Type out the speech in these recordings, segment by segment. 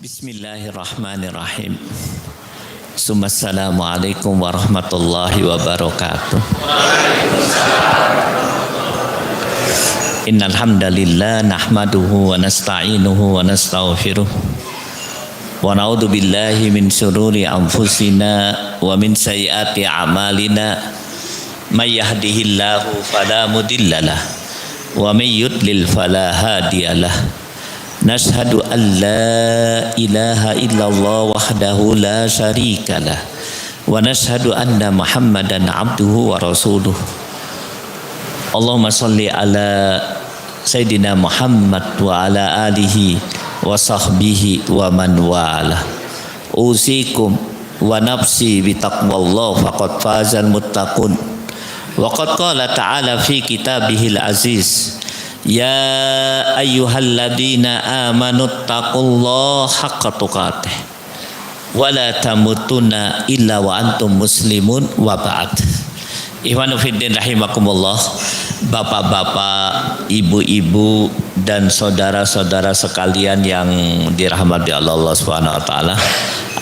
Bismillahirrahmanirrahim. Assalamualaikum warahmatullahi wabarakatuh. Innal hamdalillah nahmaduhu wa nasta'inuhu wa nastaghfiruh wa na'udzu billahi min shururi anfusina wa min sayyiati a'malina. May yahdihillahu fala mudhillalah wa may yudlil fala hadiyalah. Nashhadu an la ilaha illallah wahdahu la syarikalah wa nashhadu anna Muhammadan abduhu wa rasuluh. Allahumma sholli ala Sayyidina Muhammad wa ala alihi wa sahbihi wa man wala. Usikum wa nafsi bitaqwallah faqad fazal muttaqun. Wa qad qala ta'ala fi kitabihil aziz, ya ayyuhalladzina amanu taqullaha haqqa tuqatih wa la tamutunna illa wa antum muslimun wa ba'd. Ikhwanu fiddin rahimakumullah, bapak-bapak, ibu-ibu dan saudara-saudara sekalian yang dirahmati Allah Subhanahu wa taala.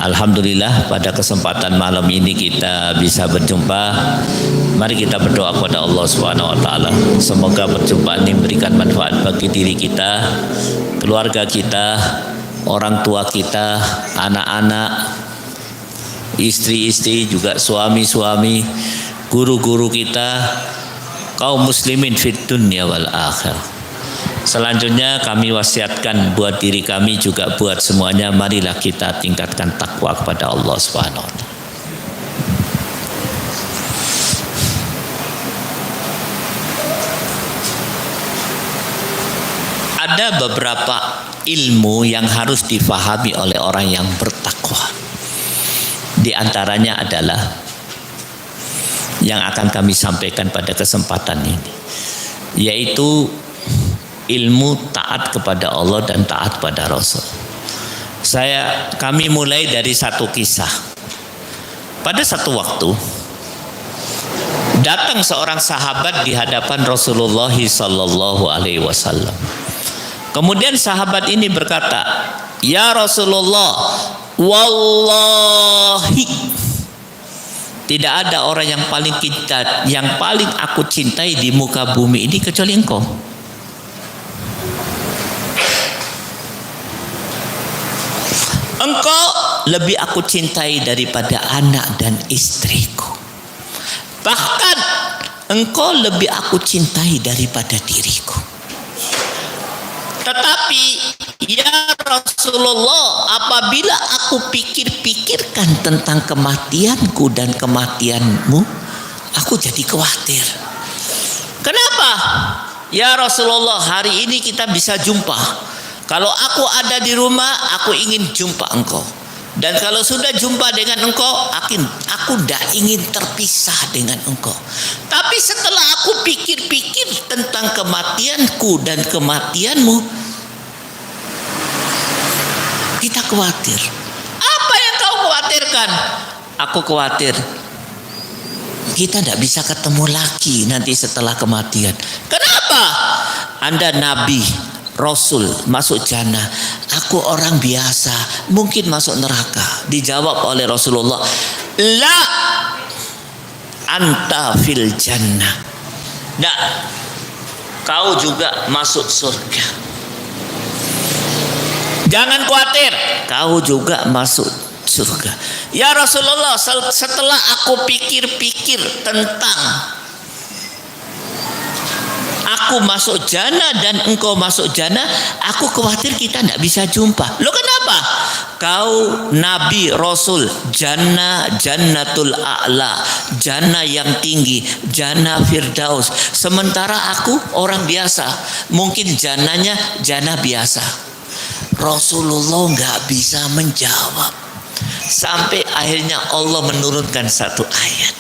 Alhamdulillah pada kesempatan malam ini kita bisa berjumpa. Mari kita berdoa kepada Allah Subhanahu wa taala. Semoga perjumpaan ini memberikan manfaat bagi diri kita, keluarga kita, orang tua kita, anak-anak, istri-istri, juga suami-suami, guru-guru kita, kaum muslimin fid dunya wal akhirah. Selanjutnya kami wasiatkan buat diri kami juga buat semuanya, marilah kita tingkatkan takwa kepada Allah Subhanahu wa taala. Ada beberapa ilmu yang harus difahami oleh orang yang bertakwa. Di antaranya adalah yang akan kami sampaikan pada kesempatan ini, yaitu ilmu taat kepada Allah dan taat pada Rasul. Kami mulai dari satu kisah. Pada satu waktu datang seorang sahabat di hadapan Rasulullah sallallahu alaihi wasallam. Kemudian sahabat ini berkata, "Ya Rasulullah, wallahi tidak ada orang yang paling aku cintai di muka bumi ini kecuali engkau." Engkau lebih aku cintai daripada anak dan istriku. Bahkan engkau lebih aku cintai daripada diriku. Tetapi ya Rasulullah, apabila aku pikir-pikirkan tentang kematianku dan kematianmu, aku jadi khawatir. Kenapa? Ya Rasulullah, hari ini kita bisa jumpa. Kalau aku ada di rumah, aku ingin jumpa engkau. Dan kalau sudah jumpa dengan engkau, aku tidak ingin terpisah dengan engkau. Tapi setelah aku pikir-pikir tentang kematianku dan kematianmu, kita khawatir. Apa yang kau khawatirkan? Aku khawatir kita tidak bisa ketemu lagi nanti setelah kematian. Kenapa? Anda Nabi, Rasul, masuk jannah, aku orang biasa, mungkin masuk neraka. Dijawab oleh Rasulullah, la anta fil jannah. Nah, kau juga masuk surga. Jangan khawatir, kau juga masuk surga. Ya Rasulullah, setelah aku pikir-pikir tentang aku masuk jannah dan engkau masuk jannah, aku khawatir kita tidak bisa jumpa. Loh kenapa? Kau Nabi Rasul, jannah, jannatul a'la, jannah yang tinggi, jannah firdaus. Sementara aku orang biasa, mungkin jannahnya jannah biasa. Rasulullah nggak bisa menjawab. Sampai akhirnya Allah menurunkan satu ayat.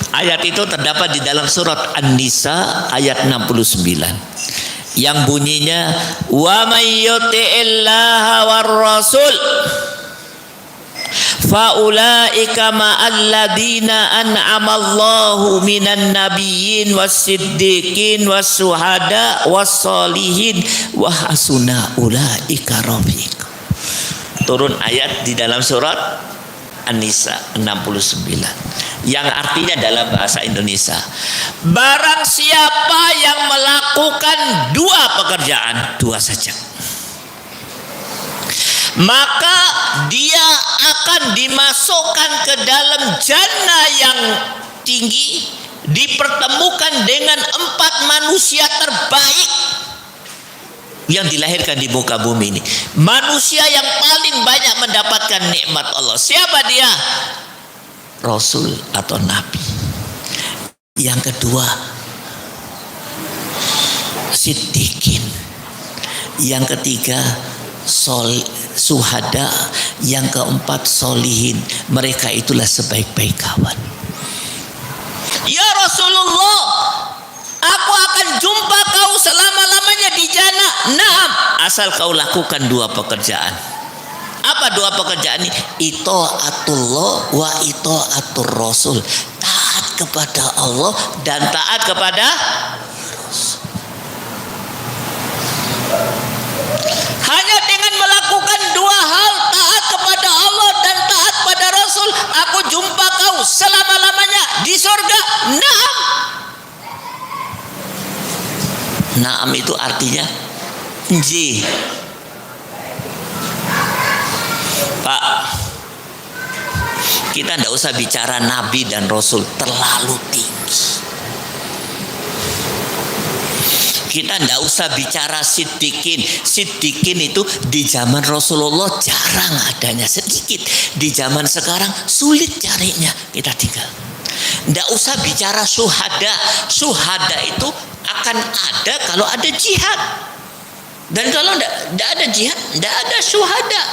Ayat itu terdapat di dalam surat An-Nisa ayat 69 yang bunyinya, wa may yuti'illaha war rasul faulaika ma'alladzina an'amallahu minan nabiyyin was-siddiqin was-syuhada was-sholihin wa hasuna ulaika rafiqa. Turun ayat di dalam surat An-Nisa 69 yang artinya dalam bahasa Indonesia, barang siapa yang melakukan dua pekerjaan, dua saja, maka dia akan dimasukkan ke dalam jannah yang tinggi, dipertemukan dengan 4 manusia terbaik yang dilahirkan di muka bumi ini. Manusia yang paling banyak mendapatkan nikmat Allah. Siapa dia? Rasul atau Nabi. Yang kedua, siddiqin. Yang ketiga, suhada. Yang keempat, solihin. Mereka itulah sebaik-baik kawan. Ya Rasulullah, aku akan jumpa kau selama-lamanya di jannah. Naam, asal kau lakukan dua pekerjaan. Apa dua pekerjaan ini? Itaatullah wa itaatur Rasul. Taat kepada Allah dan taat kepada Rasul. Hanya dengan melakukan dua hal, taat kepada Allah dan taat pada Rasul, aku jumpa kau selama-lamanya di surga. Naam. Naam itu artinya nji. Pak, kita tidak usah bicara Nabi dan Rasul terlalu tinggi. Kita tidak usah bicara siddiqin. Siddiqin itu di zaman Rasulullah jarang adanya, sedikit. Di zaman sekarang sulit carinya, kita tinggal. Tidak usah bicara syuhada. Syuhada itu akan ada kalau ada jihad. Dan kalau tidak ada jihad, tidak ada syuhada.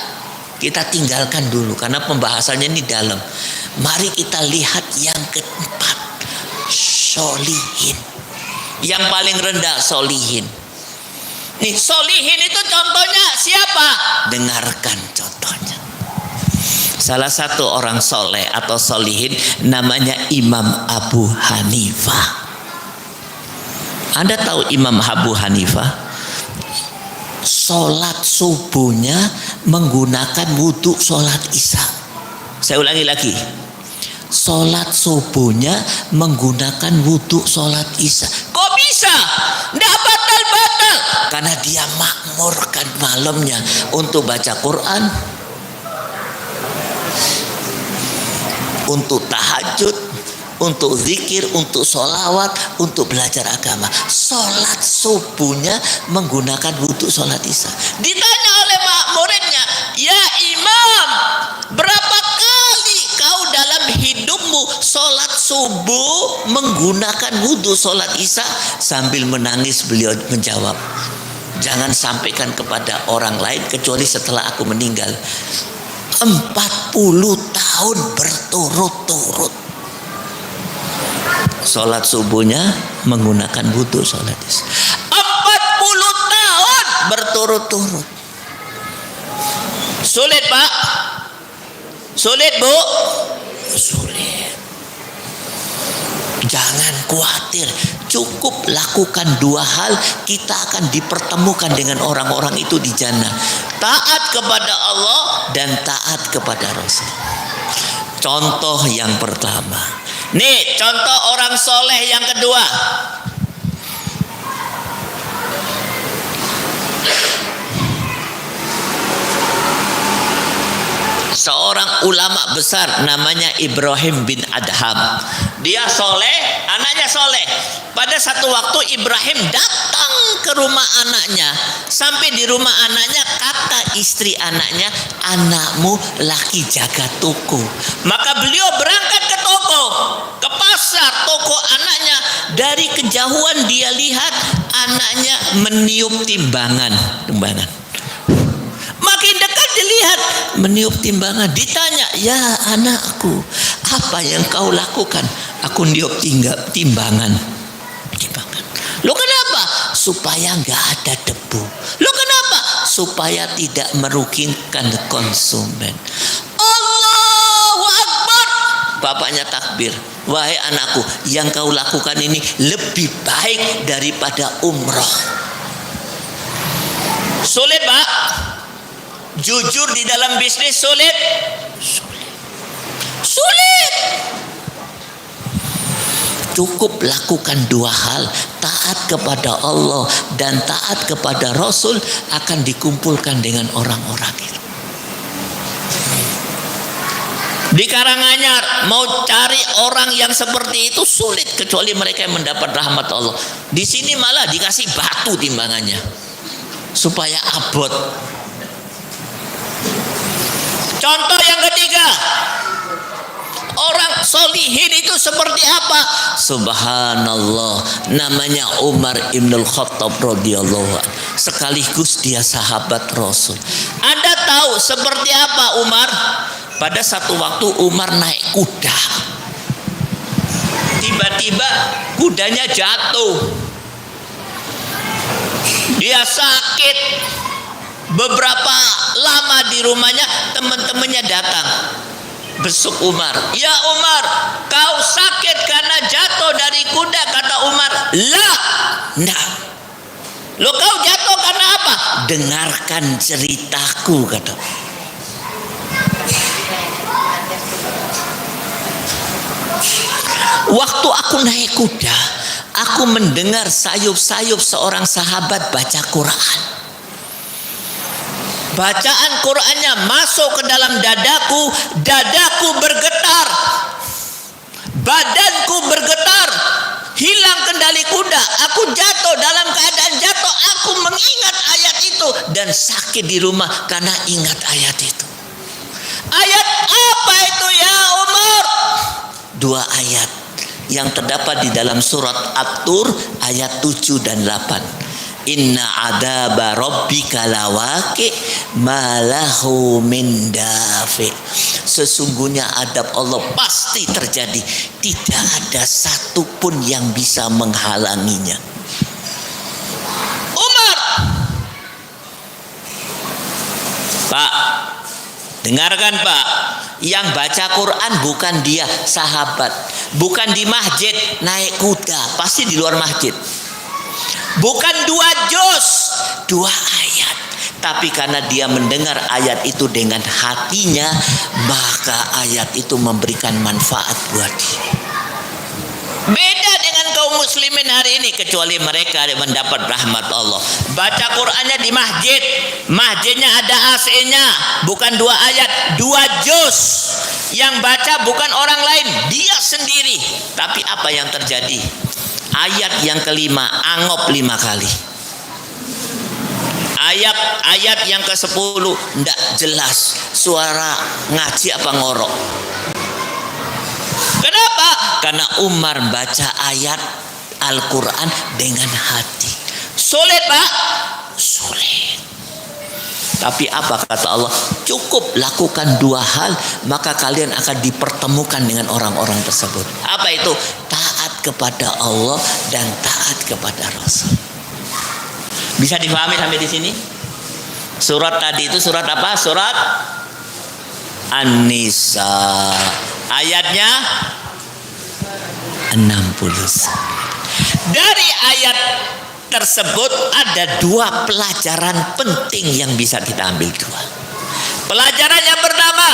Kita tinggalkan dulu karena pembahasannya ini dalam. Mari kita lihat yang keempat, solihin. Yang paling rendah solihin. Nih, solihin itu contohnya siapa? Dengarkan contohnya. Salah satu orang soleh atau solihin namanya Imam Abu Hanifah. Anda tahu Imam Abu Hanifah? Sholat subuhnya menggunakan wudhu sholat isya. Saya ulangi lagi. Sholat subuhnya menggunakan wudhu sholat isya. Kok bisa? Tidak batal-batal. Karena dia makmurkan malamnya untuk baca Quran, untuk tahajud, untuk zikir, untuk sholawat, untuk belajar agama. Sholat subuhnya menggunakan wudhu sholat isya. Ditanya oleh muridnya, ya Imam, berapa kali kau dalam hidupmu sholat subuh menggunakan wudhu sholat isya? Sambil menangis beliau menjawab, jangan sampaikan kepada orang lain kecuali setelah aku meninggal. 40 tahun berturut-turut sholat subuhnya menggunakan wudhu sholat isya. 40 tahun berturut-turut. Sulit Pak? Sulit Bu? Sulit. Jangan khawatir, cukup lakukan dua hal, kita akan dipertemukan dengan orang-orang itu di jannah. Taat kepada Allah dan taat kepada Rasul. Contoh yang pertama. Nih contoh orang soleh yang kedua. Seorang ulama besar namanya Ibrahim bin Adham. Dia soleh, anaknya soleh. Pada satu waktu Ibrahim datang ke rumah anaknya. Sampai di rumah anaknya, kata istri anaknya, anakmu lagi jaga toko. Maka beliau berangkat ke toko, ke pasar toko anaknya. Dari kejauhan dia lihat anaknya meniup timbangan. Makin dekat dilihat meniup timbangan. Ditanya, ya anakku, apa yang kau lakukan? Aku niup timbangan. Lo kenapa? Supaya nggak ada debu. Lo kenapa? Supaya tidak merugikan konsumen. Allah Bapaknya takbir. Wahai anakku, yang kau lakukan ini lebih baik daripada umroh. Sulit, Pak. Jujur di dalam bisnis sulit. Sulit. Cukup lakukan dua hal, taat kepada Allah dan taat kepada Rasul, akan dikumpulkan dengan orang-orang itu. Di Karanganyar mau cari orang yang seperti itu sulit, kecuali mereka yang mendapat rahmat Allah. Di sini malah dikasih batu timbangannya supaya abot. Contoh yang ketiga, orang solihin itu seperti apa? Subhanallah, namanya Umar Ibnul Khattab radhiyallahu anhu. Sekaligus dia sahabat Rasul. Anda tahu seperti apa Umar? Pada satu waktu Umar naik kuda. Tiba-tiba kudanya jatuh. Dia sakit. Beberapa lama di rumahnya, teman-temannya datang besuk Umar. Ya Umar, kau sakit karena jatuh dari kuda. Kata Umar, lah, enggak. Lo kau jatuh karena apa? Dengarkan ceritaku, kata. Waktu aku naik kuda, aku mendengar sayup-sayup seorang sahabat baca Quran. Bacaan Qurannya masuk ke dalam dadaku, dadaku bergetar, badanku bergetar, hilang kendali kuda, aku jatuh. Dalam keadaan jatuh, aku mengingat ayat itu dan sakit di rumah karena ingat ayat itu. Ayat apa itu ya Umar? Dua ayat yang terdapat di dalam surat At-Tur ayat 7 dan 8. Inna adaba rabbika lawaqi malahu min dafi. Sesungguhnya adab Allah pasti terjadi, tidak ada satupun yang bisa menghalanginya. Umar, Pak, dengarkan Pak, yang baca Quran bukan dia sahabat, bukan di masjid naik kuda, pasti di luar masjid. Bukan 2 juz, 2 ayat. Tapi karena dia mendengar ayat itu dengan hatinya, maka ayat itu memberikan manfaat buat dia. Beda dengan kaum muslimin hari ini, kecuali mereka yang mendapat rahmat Allah. Baca Qur'annya di masjid, masjidnya ada AC-nya, bukan 2 ayat, 2 juz. Yang baca bukan orang lain, dia sendiri. Tapi apa yang terjadi? Ayat yang kelima, angop 5 kali. Ayat yang ke-10 ndak jelas, suara ngaji apa ngorok. Kenapa? Karena Umar baca ayat Al-Quran dengan hati. Sulit Pak? Sulit. Tapi apa kata Allah? Cukup lakukan 2 hal, maka kalian akan dipertemukan dengan orang-orang tersebut. Apa itu? Taat kepada Allah dan taat kepada Rasul. Bisa difahami sampai di sini? Surat tadi itu surat apa? Surat An-Nisa. Ayatnya 60. Dari ayat tersebut ada 2 pelajaran penting yang bisa kita ambil 2. Pelajaran yang pertama,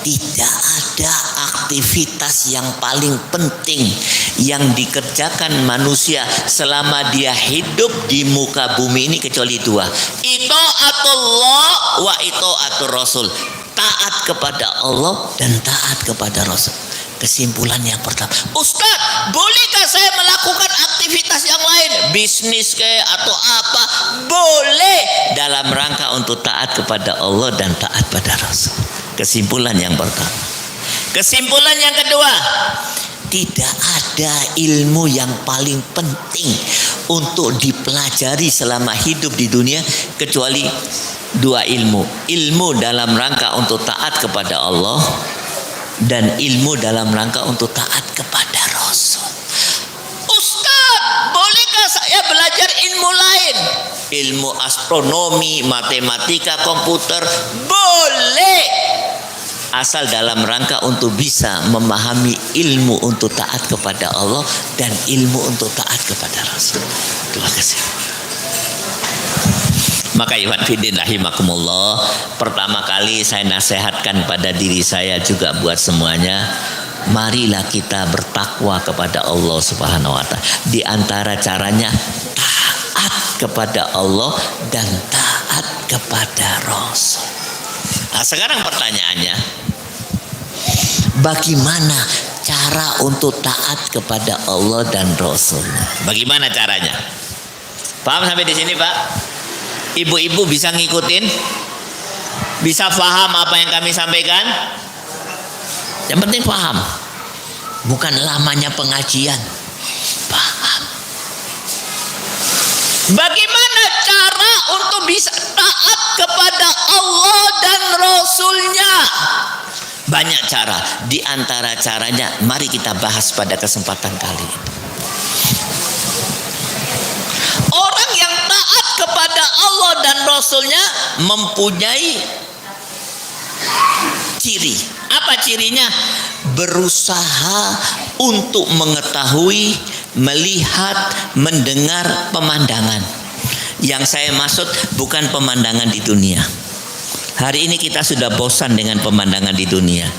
tidak ada aktivitas yang paling penting yang dikerjakan manusia selama dia hidup di muka bumi ini kecuali 2. Itaatullah wa itaatur Rasul. Taat kepada Allah dan taat kepada Rasul. Kesimpulan yang pertama, Ustadz, bolehkah saya melakukan aktivitas yang lain, bisnis kayak atau apa? Boleh, dalam rangka untuk taat kepada Allah dan taat pada Rasul. Kesimpulan yang pertama. Kesimpulan yang kedua, tidak ada ilmu yang paling penting untuk dipelajari selama hidup di dunia kecuali 2 ilmu. Ilmu dalam rangka untuk taat kepada Allah dan ilmu dalam rangka untuk taat kepada Rasul. Ustaz, bolehkah saya belajar ilmu lain? Ilmu astronomi, matematika, komputer? Boleh. asal dalam rangka untuk bisa memahami ilmu untuk taat kepada Allah dan ilmu untuk taat kepada Rasul. Terima kasih. Maka ikhwan fillah rahimakumullah, pertama kali saya nasihatkan pada diri saya juga buat semuanya, marilah kita bertakwa kepada Allah Subhanahu wa taala. Di antara caranya taat kepada Allah dan taat kepada Rasul. Nah, sekarang pertanyaannya, bagaimana cara untuk taat kepada Allah dan Rasul? Bagaimana caranya? Paham sampai di sini, Pak? Ibu-ibu bisa ngikutin? Bisa paham apa yang kami sampaikan? Yang penting paham. Bukan lamanya pengajian. Paham. Bagaimana cara untuk bisa taat kepada Allah dan Rasulnya? Banyak cara. Di antara caranya, mari kita bahas pada kesempatan kali ini. Orang yang taat kepada Allah dan Rasulnya mempunyai ciri. Apa cirinya? Berusaha untuk mengetahui, melihat, mendengar pemandangan. Yang saya maksud bukan pemandangan di dunia. Hari ini kita sudah bosan dengan pemandangan di dunia.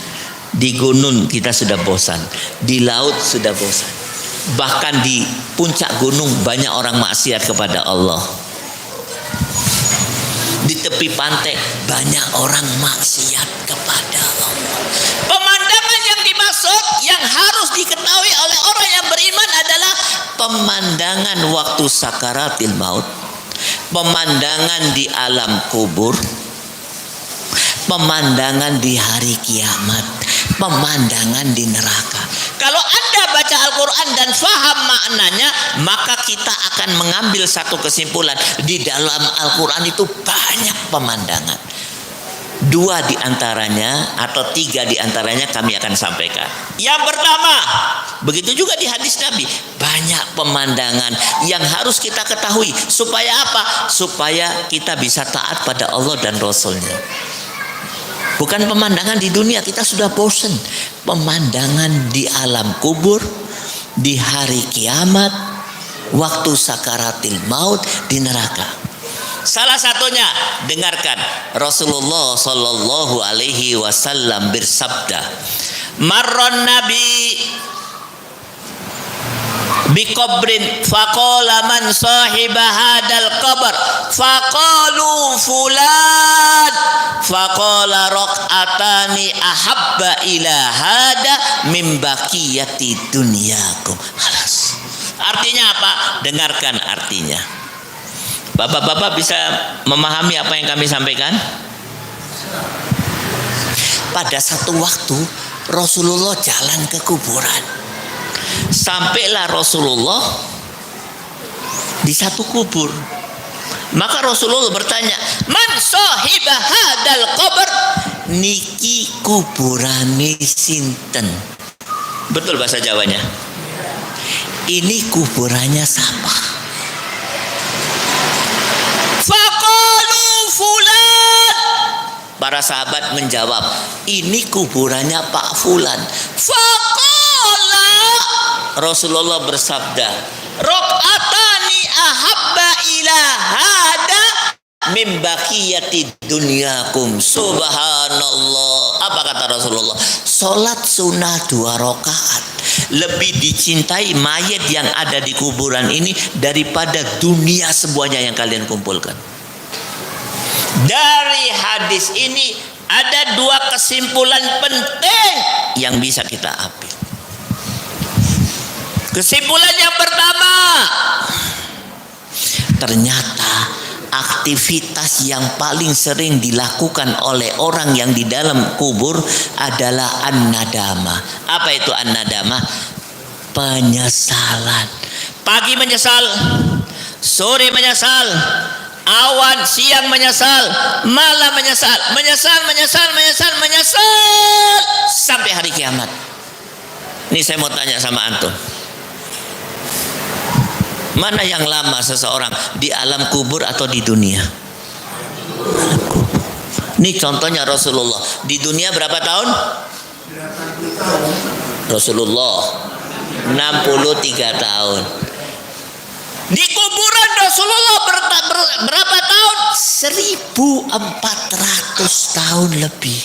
Di gunung kita sudah bosan, di laut sudah bosan. Bahkan di puncak gunung banyak orang maksiat kepada Allah. Di tepi pantai banyak orang maksiat kepada Allah. Pemandangan yang dimaksud, yang harus diketahui oleh orang yang beriman adalah pemandangan waktu sakaratil maut, pemandangan di alam kubur, pemandangan di hari kiamat, pemandangan di neraka. Kalau Anda baca Al-Quran dan faham maknanya, maka kita akan mengambil satu kesimpulan. Di dalam Al-Quran itu banyak pemandangan. 2 diantaranya atau 3 diantaranya kami akan sampaikan. Yang pertama, begitu juga di hadis Nabi, banyak pemandangan yang harus kita ketahui. Supaya apa? Supaya kita bisa taat pada Allah dan Rasulnya. Bukan pemandangan di dunia, kita sudah bosan. Pemandangan di alam kubur, di hari kiamat, waktu sakaratil maut, di neraka. Salah satunya, dengarkan, Rasulullah Shallallahu Alaihi Wasallam bersabda, marron Nabi biqabrin faqala man sahiba hadal qabr faqalu fulan faqala raq'atani ahabba ila hada min baqiyati dunyakum. Halas. Artinya apa? Dengarkan artinya. Bapak-bapak bisa memahami apa yang kami sampaikan? Pada satu waktu Rasulullah jalan ke kuburan. Sampailah Rasulullah di satu kubur. Maka Rasulullah bertanya, man sahibah hadal qabr? Niki kuburane sinten? Betul bahasa Jawanya. Ini kuburannya siapa? Faqalu fulan. Para sahabat menjawab, ini kuburannya Pak Fulan. Faqala, Rasulullah bersabda, raq'atani ahabba ila hada min baqiyati dunyakum. Subhanallah. Apa kata Rasulullah? Salat sunnah 2 rakaat lebih dicintai mayat yang ada di kuburan ini daripada dunia semuanya yang kalian kumpulkan. Dari hadis ini ada 2 kesimpulan penting yang bisa kita ambil. Kesimpulan yang pertama, ternyata aktivitas yang paling sering dilakukan oleh orang yang di dalam kubur adalah an-nadama. Apa itu an-nadama? Penyesalan. Pagi menyesal, sore menyesal, awan siang menyesal, malam menyesal, menyesal sampai hari kiamat. Ini saya mau tanya sama antum. Mana yang lama seseorang, di alam kubur atau di dunia? Alam kubur. Ini contohnya Rasulullah. Di dunia berapa tahun? Rasulullah 63 tahun. Di kuburan Rasulullah berapa tahun? 1400 tahun lebih.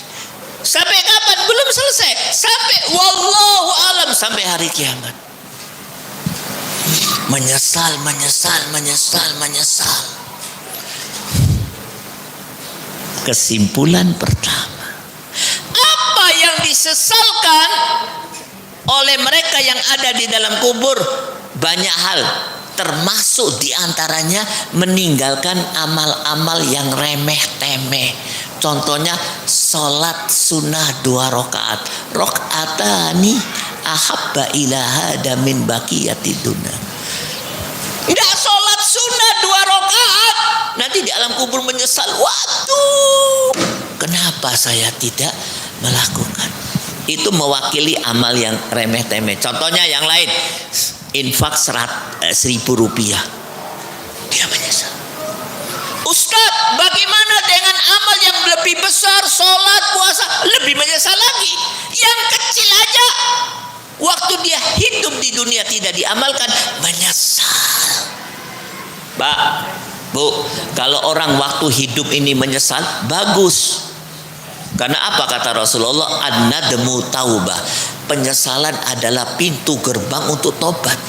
Sampai kapan? Belum selesai. Sampai wallahu alam, sampai hari kiamat. Menyesal. Kesimpulan pertama, apa yang disesalkan oleh mereka yang ada di dalam kubur? Banyak hal, termasuk diantaranya meninggalkan amal-amal yang remeh-temeh. Contohnya sholat sunnah 2 rakaat. Rakaatani ahabba ilaha min baqiyatid dunya. Tidak sholat sunnah 2 rakaat, nanti di alam kubur menyesal. Waduh, kenapa saya tidak melakukan? Itu mewakili amal yang remeh-temeh. Contohnya yang lain, infak 1.000 rupiah, dia menyesal. Ustadz, bagaimana dengan amal yang lebih besar, sholat, puasa, lebih menyesal lagi. Yang kecil aja, waktu dia hidup di dunia tidak diamalkan, menyesal. Pak, Bu, kalau orang waktu hidup ini menyesal, bagus. Karena apa kata Rasulullah? An-nadmu taubah. Penyesalan adalah pintu gerbang untuk tobat.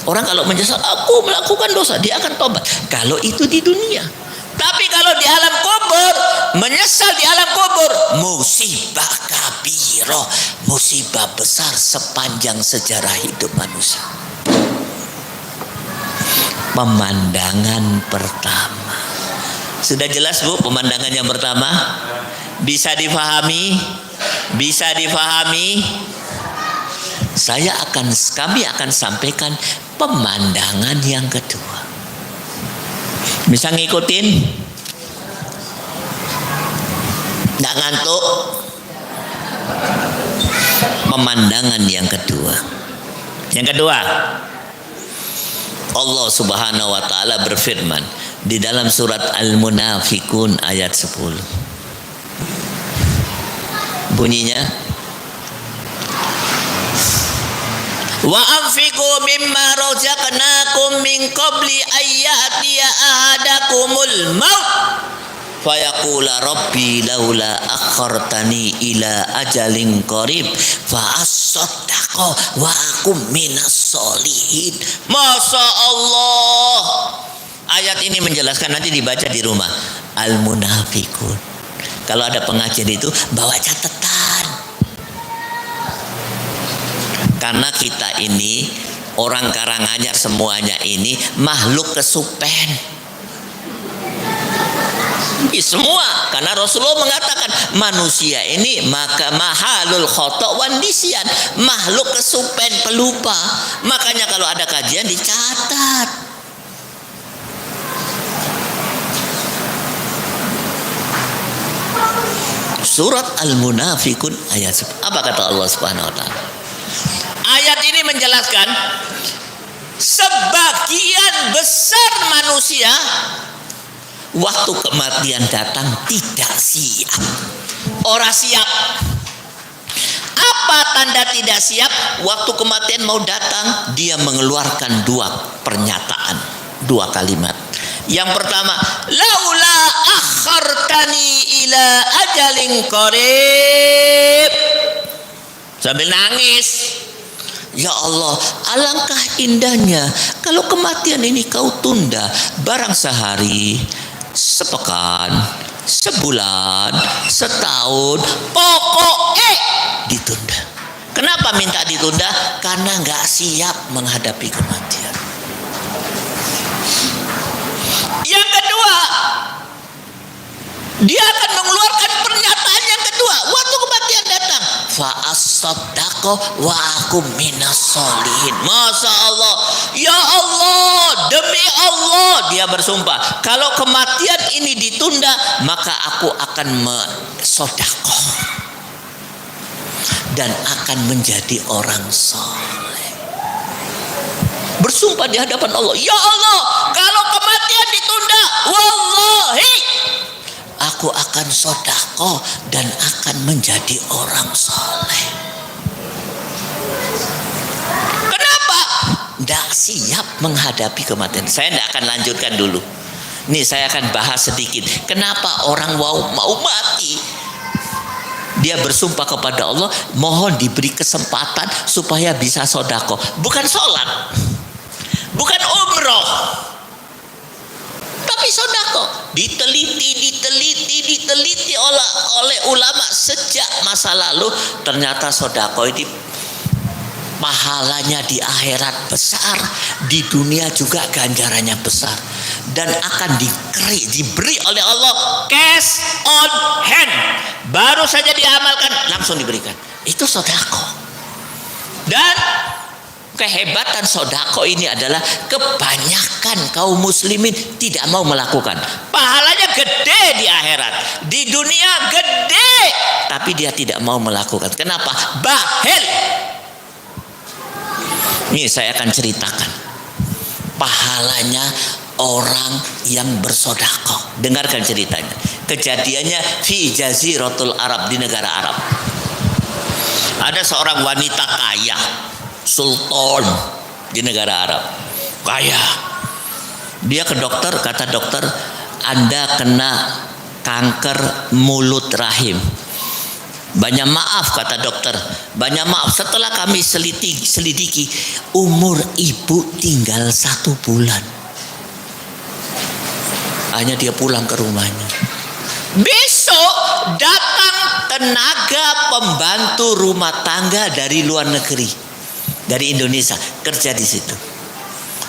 Orang kalau menyesal, aku melakukan dosa, dia akan tobat. Kalau itu di dunia. Tapi kalau di alam kubur, menyesal di alam kubur, musibah kabiro, musibah besar sepanjang sejarah hidup manusia. Pemandangan pertama. Sudah jelas Bu, pemandangan yang pertama? Bisa difahami? Bisa difahami? Kami akan sampaikan pemandangan yang kedua. Bisa ngikutin? Nggak ngantuk? Pemandangan yang kedua. Yang kedua, Allah Subhanahu wa taala berfirman di dalam surat Al-Munafiqun ayat 10. Bunyinya, wa anfiqu mimma razaqnakum min qabli ayyatiya ahadakumul maut fayaqula rabbi laula akhartani ila ajalin qarib fa asaddaqa wa akum minas solihin. Masya Allah, ayat ini menjelaskan, nanti dibaca di rumah, Al-Munafiqun. Kalau ada pengajian itu bawa catatan, karena kita ini orang Karanganyar semuanya ini makhluk kesupen. Semua, karena Rasulullah mengatakan manusia ini maka mahalul khotok wan nisyan, makhluk kesupen, pelupa. Makanya kalau ada kajian dicatat. Surat Al-Munafiqun ayat 10. Apa kata Allah Subhanahu wa taala? Ayat ini menjelaskan sebagian besar manusia waktu kematian datang tidak siap. Orang siap. Apa tanda tidak siap? Waktu kematian mau datang, dia mengeluarkan 2 pernyataan, 2 kalimat. Yang pertama, laula akhartani ila ajalin qarib. Sambil nangis. Ya Allah, alangkah indahnya kalau kematian ini kau tunda barang sehari, sepekan, sebulan, setahun, pokoknya ditunda. Kenapa minta ditunda? Karena nggak siap menghadapi kematian. Yang kedua, dia akan mengeluarkan pernyataan yang kedua waktu kematian datang. Fa as-saddaqo wa akum minas solihin. Masya Allah, ya Allah, demi Allah, dia bersumpah, kalau kematian ini ditunda maka aku akan sodaqoh dan akan menjadi orang soleh. Bersumpah di hadapan Allah, ya Allah, kalau kematian ditunda, wallahi aku akan sodako dan akan menjadi orang soleh. Kenapa? Tidak siap menghadapi kematian. Saya tidak akan lanjutkan dulu. Nih saya akan bahas sedikit. Kenapa orang mau mati? Dia bersumpah kepada Allah, mohon diberi kesempatan supaya bisa sodako. Bukan sholat, bukan umroh, tapi sodako. Diteliti oleh ulama sejak masa lalu. Ternyata sodako ini pahalanya di akhirat besar, di dunia juga ganjarannya besar, dan akan diberi oleh Allah cash on hand. Baru saja diamalkan langsung diberikan. Itu sodako. Dan kehebatan sodako ini adalah kebanyakan kaum muslimin tidak mau melakukan. Pahalanya gede di akhirat, di dunia gede, tapi dia tidak mau melakukan. Kenapa? Bahil. Ini saya akan ceritakan pahalanya orang yang bersodako. Dengarkan ceritanya. Kejadiannya fi jaziratul Arab, di negara Arab. Ada seorang wanita kaya, sultan di negara Arab, kaya. Dia ke dokter, kata dokter, Anda kena kanker mulut rahim. Banyak maaf, kata dokter, banyak maaf. Setelah kami selidiki, umur ibu tinggal 1 bulan. Hanya dia pulang ke rumahnya. Besok datang tenaga pembantu rumah tangga dari luar negeri, dari Indonesia, kerja di situ.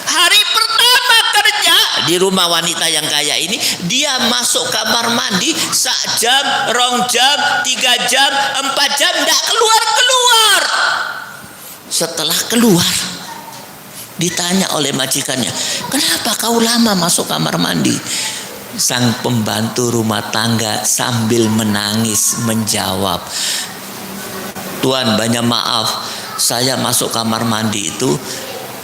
Hari pertama kerja di rumah wanita yang kaya ini, dia masuk kamar mandi 1 jam, 2 jam, 3 jam, 4 jam, tidak keluar. Setelah keluar, ditanya oleh majikannya, kenapa kau lama masuk kamar mandi? Sang pembantu rumah tangga sambil menangis menjawab, Tuan, banyak maaf, saya masuk kamar mandi itu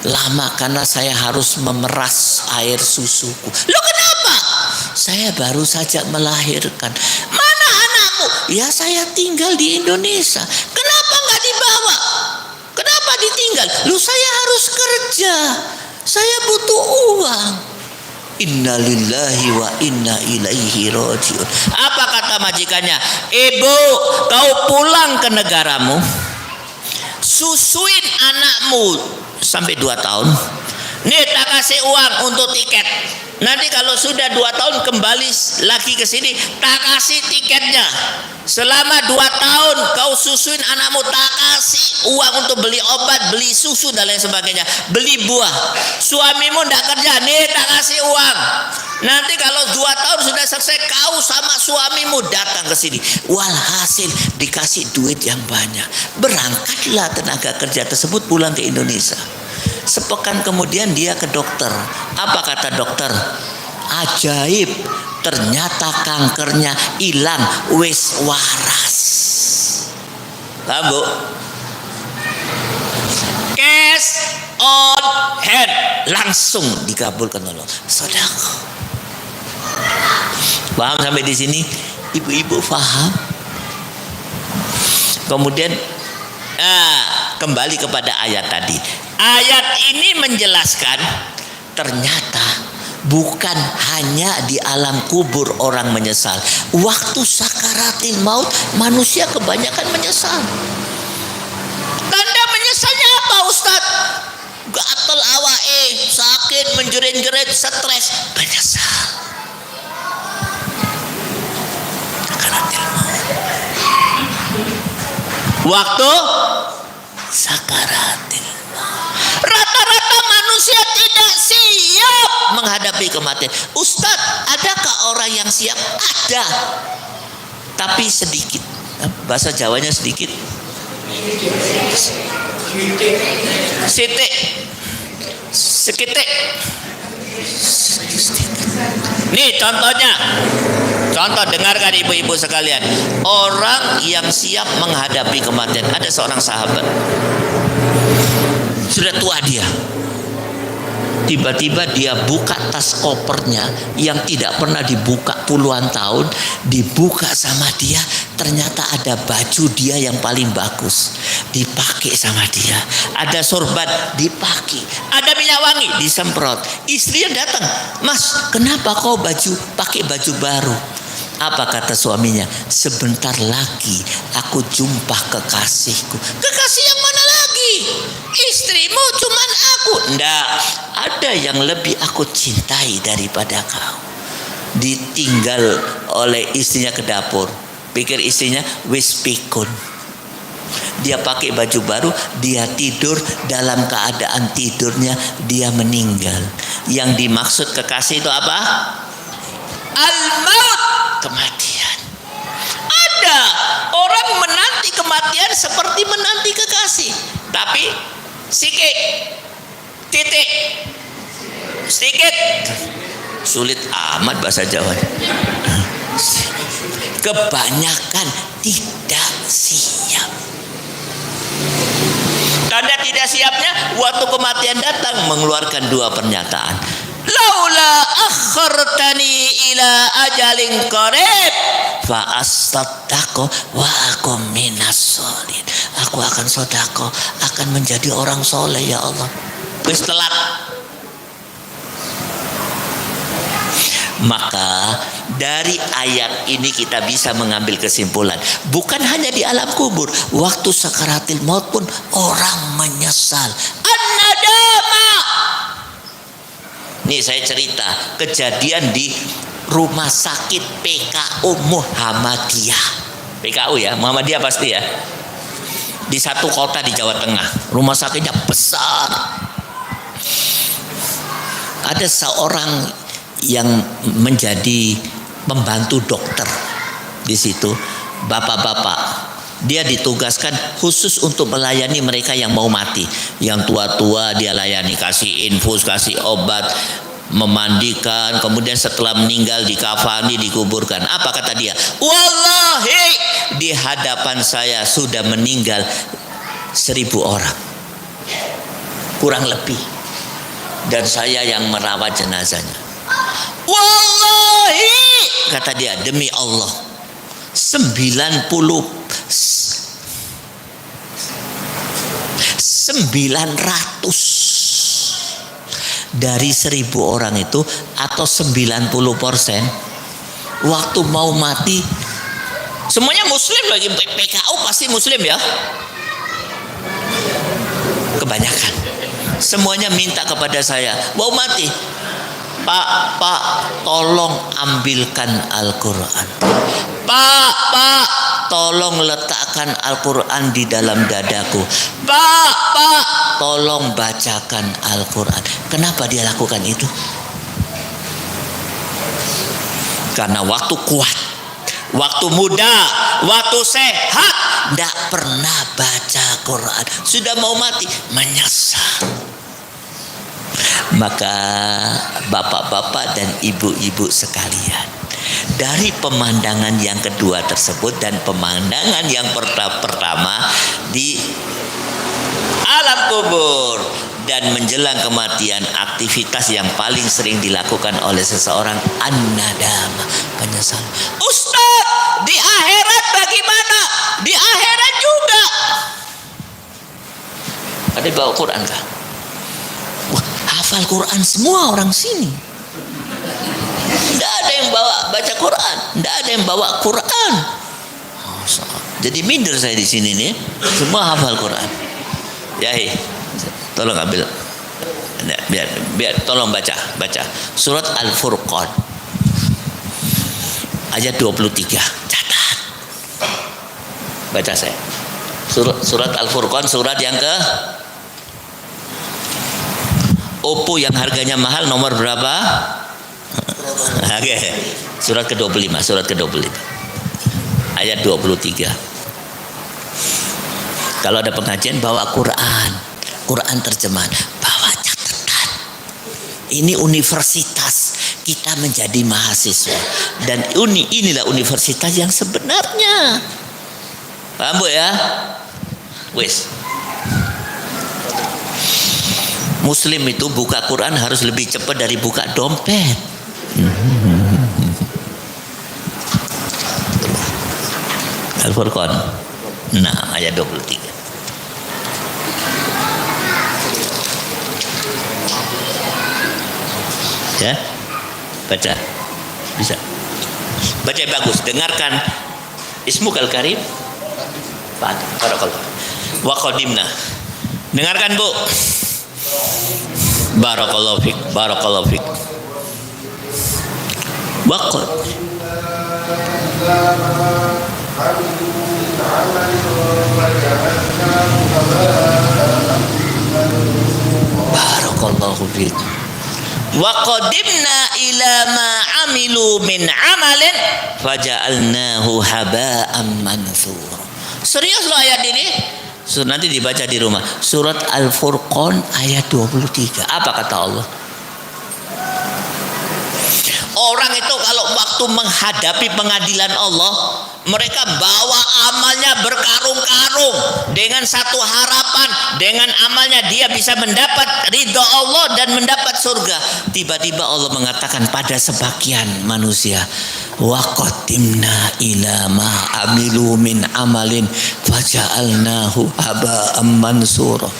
lama karena saya harus memeras air susuku. Loh, kenapa? Saya baru saja melahirkan. Mana anakmu? Ya, saya tinggal di Indonesia. Kenapa nggak dibawa? Kenapa ditinggal? Loh, saya harus kerja, saya butuh uang. Innalillahi wa inna ilaihi rajiun. Apa kata majikannya? Ibu, kau pulang ke negaramu, susuin anakmu sampai 2 tahun. Nih, tak kasih uang untuk tiket. Nanti kalau sudah 2 tahun kembali lagi ke sini, tak kasih tiketnya. Selama 2 tahun kau susuin anakmu, tak kasih uang untuk beli obat, beli susu dan lain sebagainya, beli buah. Suamimu tidak kerja, nih tak kasih uang. Nanti kalau 2 tahun sudah selesai, kau sama suamimu datang ke sini. Walhasil dikasih duit yang banyak. Berangkatlah tenaga kerja tersebut pulang ke Indonesia. Sepekan kemudian dia ke dokter. Apa kata dokter? Ajaib, ternyata kankernya hilang, wis waras. Paham, Bu? Cash on hand, langsung dikabulkan Allah. Sedekah. Paham sampai di sini? Ibu-ibu paham? Kemudian kembali kepada ayat tadi. Ayat ini menjelaskan ternyata bukan hanya di alam kubur orang menyesal. Waktu sakaratil maut manusia kebanyakan menyesal. Tanda menyesalnya apa, Ustadz? Gatel awae, sakit, menjerit-jerit, stres, menyesal. Sakaratil maut. Waktu sakaratil maut. Rata-rata manusia tidak siap menghadapi kematian. Ustadz, adakah orang yang siap? Ada, tapi sedikit. Bahasa Jawanya sedikit. Sitik, sekitik. Nih contohnya. Contoh, dengarkan ibu-ibu sekalian. Orang yang siap menghadapi kematian. Ada seorang sahabat, sudah tua dia, Tiba-tiba dia buka tas kopernya yang tidak pernah dibuka puluhan tahun, dibuka sama dia, ternyata ada baju dia yang paling bagus, dipakai sama dia. Ada sorban, dipakai. Ada minyak wangi, disemprot. Istrinya datang, "Mas, kenapa kau pakai baju baru?" Apa kata suaminya? "Sebentar lagi aku jumpa kekasihku." "Kekasih yang mana lagi? Istrimu cuman aku." "Ndak, ada yang lebih aku cintai daripada kau." Ditinggal oleh istrinya ke dapur. Pikir istrinya wis pikun. Dia pakai baju baru, dia tidur, dalam keadaan tidurnya dia meninggal. Yang dimaksud kekasih itu apa? Al-maut, kematian. Ada orang menanti kematian seperti menanti kekasih, tapi sikit, titik, sedikit, sulit amat bahasa Jawa. Kebanyakan tidak siap. Tanda tidak siapnya, waktu kematian datang mengeluarkan dua pernyataan. "Laula akhartani ila ajalin qarib fa asaddaqu wa akum minas sholihin." Aku akan sedekah, akan menjadi orang soleh ya Allah. Wis telat. Maka dari ayat ini kita bisa mengambil kesimpulan, bukan hanya di alam kubur, waktu sakaratil maut pun orang menyesal. An-nadama. Nih saya cerita kejadian di rumah sakit PKU Muhammadiyah. PKU ya, Muhammadiyah pasti ya. Di satu kota di Jawa Tengah, rumah sakitnya besar. Ada seorang yang menjadi pembantu dokter di situ, bapak-bapak. Dia ditugaskan khusus untuk melayani mereka yang mau mati. Yang tua-tua dia layani, kasih infus, kasih obat, memandikan, kemudian setelah meninggal dikafani, dikuburkan. Apa kata dia? "Wallahi, di hadapan saya sudah meninggal 1.000 orang. Kurang lebih. Dan saya yang merawat jenazahnya. Wallahi," kata dia, "demi Allah, 900 dari 1.000 orang itu, atau 90%, waktu mau mati, semuanya muslim lagi. PKU pasti muslim ya, kebanyakan semuanya minta kepada saya, mau mati, Pak, tolong ambilkan Al-Quran. Pak, tolong letakkan Al-Quran di dalam dadaku. Pak, tolong bacakan Al-Quran." Kenapa dia lakukan itu? Karena waktu kuat, waktu muda, waktu sehat, tidak pernah baca Quran. Sudah mau mati, menyesal. Maka bapak-bapak dan ibu-ibu sekalian, dari pemandangan yang kedua tersebut dan pemandangan yang pertama di alam kubur dan menjelang kematian, aktivitas yang paling sering dilakukan oleh seseorang an-nadama, penyesalan. "Ustaz, di akhirat bagaimana?" Di akhirat juga. Ada bawa Quran kah? Wah, hafal Quran semua orang sini. Tidak ada yang baca Quran, tidak ada yang bawa Quran. Jadi minder saya di sini nih, semua hafal Quran. Yai, tolong ambil, biar tolong baca surat Al-Furqan ayat 23. Catat, baca saya. Surat Al-Furqan, surat yang ke Oppo yang harganya mahal, nomor berapa? Oke, surat ke-25, ayat 23. Kalau ada pengajian bawa Quran terjemahan, bawa catatan. Ini universitas, kita menjadi mahasiswa, dan inilah universitas yang sebenarnya. Paham Bu ya? Wis. Muslim itu buka Quran harus lebih cepat dari buka dompet. Al-Furqan. Nah, ayat 23. Ya, baca, bisa baca bagus. Dengarkan Ismukal Karim. Barakallah. Wa qadimna. Dengarkan, Bu. Barakallahu fik, barakallahu fik. Waqad barakallahu fik. Wa qadimna ila ma amilu min amalin faja'alnahu haba'an mansura. Serius loh ayat ini. Nanti dibaca di rumah. Surat Al-Furqan ayat 23. Apa kata Allah? Orang itu kalau waktu menghadapi pengadilan Allah, mereka bawa amalnya berkarung-karung dengan satu harapan, dengan amalnya dia bisa mendapat ridha Allah dan mendapat surga. Tiba-tiba Allah mengatakan pada sebagian manusia, wa qaddimna ila ma amilu min amalin faja'alnahu haba'an mansura.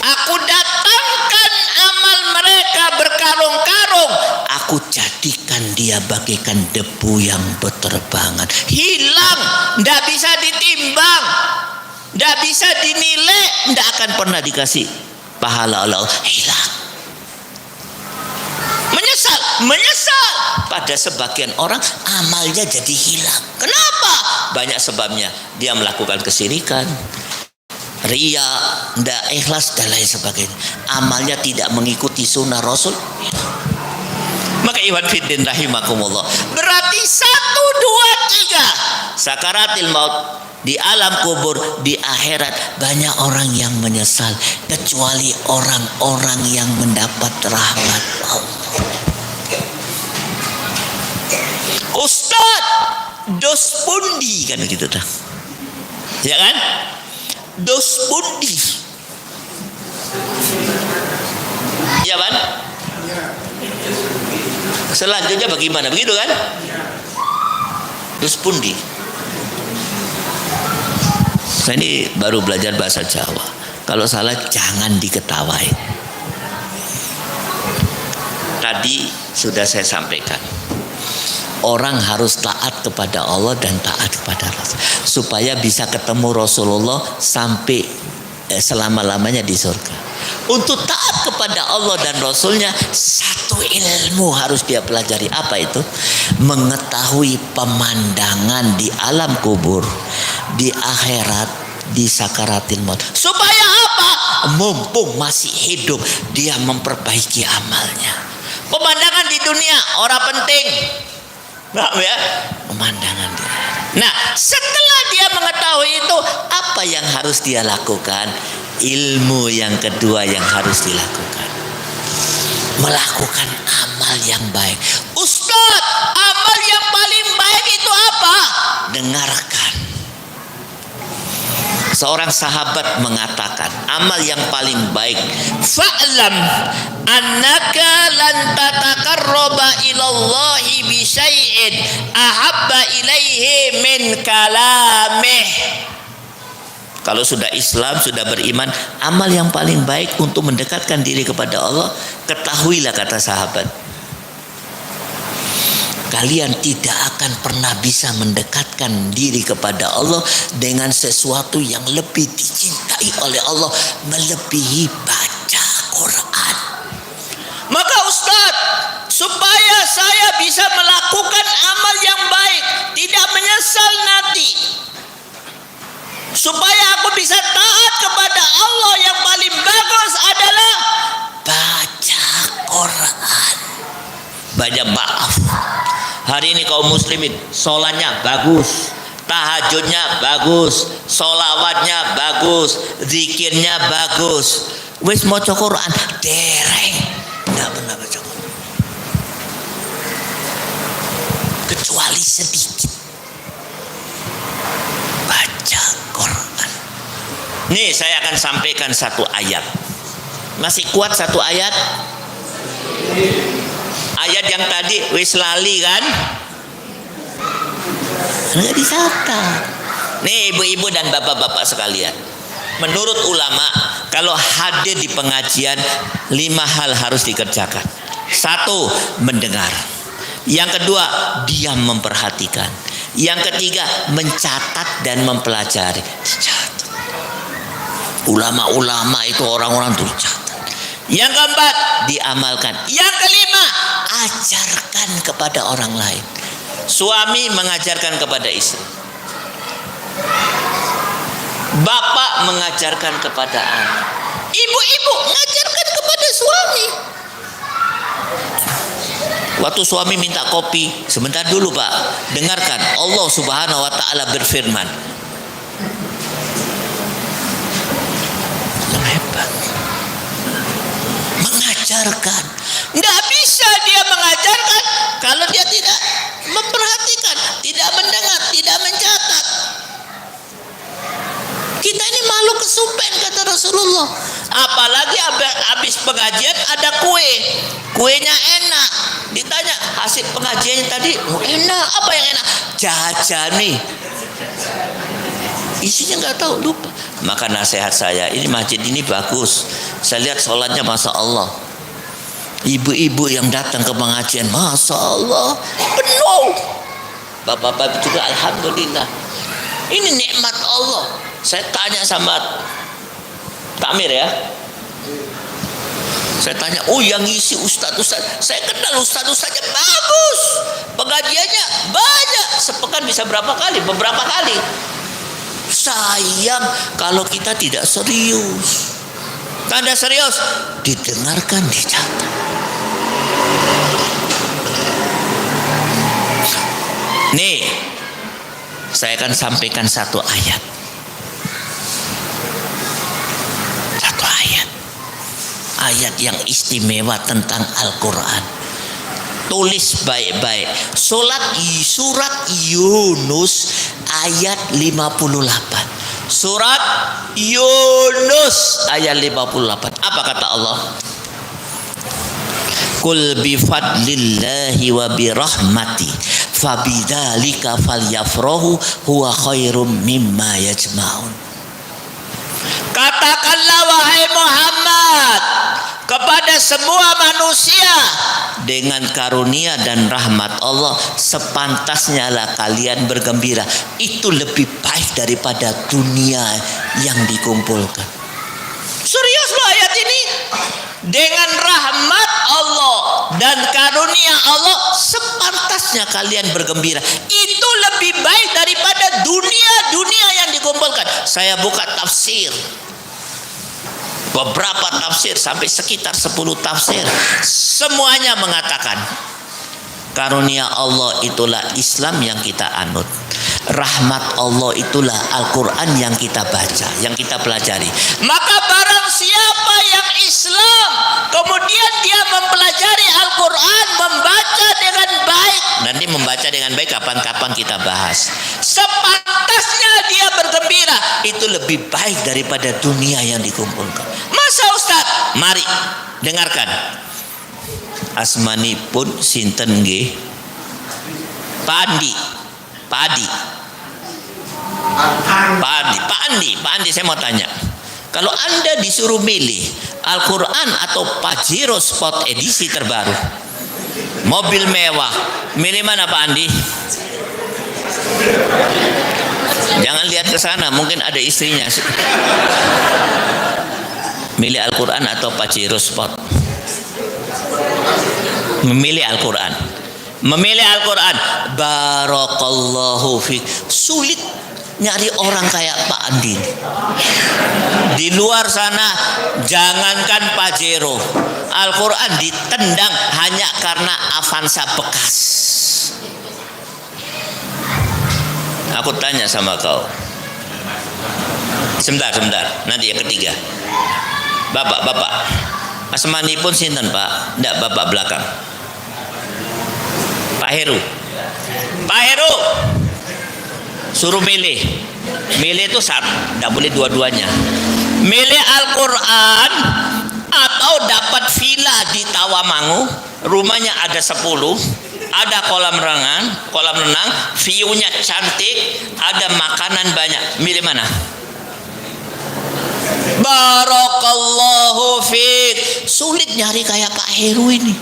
Aku datangkan amal mereka berkarung-karung, aku jadikan dia bagaikan debu yang berterbangan, hilang, tidak bisa ditimbang, tidak bisa dinilai, tidak akan pernah dikasih pahala Allah, hilang. Menyesal. Pada sebagian orang amalnya jadi hilang. Kenapa? Banyak sebabnya. Dia melakukan kesyirikan, ria, tidak ikhlas dan lain sebagainya. Amalnya tidak mengikuti sunnah Rasul. Maka iwan fiddin rahimakumullah, berarti 1, 2, 3 sakaratil maut, di alam kubur, di akhirat banyak orang yang menyesal, kecuali orang-orang yang mendapat rahmat Allah. Ustaz, dos pundi kan gitu dah. Ya kan? Dos pundi. Ya kan? Selanjutnya bagaimana? Begitu kan? Dos pundi. Saya ini baru belajar bahasa Jawa. Kalau salah jangan diketawai. Tadi sudah saya sampaikan. Orang harus taat kepada Allah dan taat kepada Rasul supaya bisa ketemu Rasulullah sampai selama-lamanya di surga. Untuk taat kepada Allah dan Rasulnya, satu ilmu harus dia pelajari. Apa itu? Mengetahui pemandangan di alam kubur, di akhirat, di sakaratil maut. Supaya apa? Mumpung masih hidup, dia memperbaiki amalnya. Pemandangan di dunia orang penting. Paham ya? Pemandangan dia. Nah, setelah dia mengetahui itu, apa yang harus dia lakukan? Ilmu yang kedua yang harus dilakukan, melakukan amal yang baik. Ustaz, amal yang paling baik itu apa? Dengarkan. Seorang sahabat mengatakan, amal yang paling baik, fa'lam annaka lan tatakarraba ilallahi bi syai'in ahabba ilaihi min kalamih. Kalau sudah Islam, sudah beriman, amal yang paling baik untuk mendekatkan diri kepada Allah, ketahuilah kata sahabat, kalian tidak akan pernah bisa mendekatkan diri kepada Allah dengan sesuatu yang lebih dicintai oleh Allah melebihi baca Quran. Maka Ustaz, supaya saya bisa melakukan amal yang baik, tidak menyesal nanti, supaya aku bisa taat kepada Allah, yang paling bagus adalah baca Quran. Banyak maaf. Hari ini kaum muslimin sholatnya bagus, tahajudnya bagus, sholawatnya bagus, zikirnya bagus. Wis maca Quran dereng, nggak pernah baca Quran kecuali sedikit. Baca Quran. Nih saya akan sampaikan satu ayat. Masih kuat satu ayat? Ayat yang tadi wis lali kan? Nggak dicatat. Nih ibu-ibu dan bapak-bapak sekalian, menurut ulama kalau hadir di pengajian 5 hal harus dikerjakan. 1, mendengar. Yang kedua, diam memperhatikan. Yang ketiga, mencatat dan mempelajari. Dicatat. Ulama-ulama itu orang-orang tuh catat. Yang keempat, diamalkan. Yang kelima, ajarkan kepada orang lain. Suami mengajarkan kepada istri, bapak mengajarkan kepada anak, ibu-ibu mengajarkan kepada suami. Waktu suami minta kopi, sebentar dulu pak, dengarkan. Allah Subhanahu wa ta'ala berfirman, yang hebat, mengajarkan. Nggak bisa dia mengajarkan kalau dia tidak memperhatikan, tidak mendengar, tidak mencatat. Kita ini makhluk kesupen kata Rasulullah. Apalagi habis pengajian ada kue, kuenya enak. Ditanya hasil pengajiannya tadi, enak. Apa yang enak? Jajan nih. Isinya nggak tahu, lupa. Maka nasihat saya, ini masjid ini bagus. Saya lihat sholatnya masya Allah. Ibu-ibu yang datang ke pengajian, masya Allah, penuh. Bapak-bapak juga alhamdulillah. Ini nikmat Allah. Saya tanya sama takmir ya. Saya tanya, oh yang ngisi ustaz. Saya kenal ustaznya bagus. Pengajiannya banyak. Sepekan bisa berapa kali? Beberapa kali. Sayang kalau kita tidak serius. Tanda serius, didengarkan, dicatat. Nih, saya akan sampaikan satu ayat. Satu ayat. Ayat yang istimewa tentang Al-Quran. Tulis baik-baik. Surat Yunus ayat 58. Surat Yunus ayat 58. Apa kata Allah? Qul bi fadlillahi wa bi rahmati fabidzalika falyafrahu huwa khairum mimma yajma'un. Katakanlah wahai Muhammad kepada semua manusia, dengan karunia dan rahmat Allah sepantasnya lah kalian bergembira. Itu lebih baik daripada dunia yang dikumpulkan. Serius loh ayat ini. Dengan rahmat Allah dan karunia Allah sepantasnya kalian bergembira. Itu lebih baik daripada dunia yang dikumpulkan. Saya buka tafsir, beberapa tafsir sampai sekitar 10 tafsir, semuanya mengatakan karunia Allah itulah Islam yang kita anut, rahmat Allah itulah Al-Quran yang kita baca, yang kita pelajari. Maka barang siapa yang Islam kemudian dia mempelajari Al-Quran, membaca dengan baik, nanti membaca dengan baik kapan-kapan kita bahas, sepantasnya dia bergembira. Itu lebih baik daripada dunia yang dikumpulkan. Masa Ustaz? Mari dengarkan. Asmanipun sinten nggih? Pak Andi, saya mau tanya. Kalau Anda disuruh milih Al-Quran atau Pajero Sport edisi terbaru, mobil mewah, milih mana Pak Andi? Jangan lihat ke sana, mungkin ada istrinya. Milih Al-Quran atau Pajero Sport? Memilih Al-Quran. Memilih Al-Quran. Barakallahu fiik. Sulit nyari orang kayak Pak Andi. Di luar sana jangankan Pajero, Al-Quran ditendang hanya karena Avanza bekas. Aku tanya sama kau. Sebentar, nanti yang ketiga. Bapak, asmanipun sinten Pak? Ndak, bapak belakang. Pak Heru, suruh milih itu satu, ndak boleh dua-duanya. Milih Al-Quran Atau dapat villa di Tawamangu, rumahnya ada 10, ada kolam renang, view-nya cantik, ada makanan banyak. Milih mana? Barakallahu fiik. Sulit nyari kayak Pak Heru ini.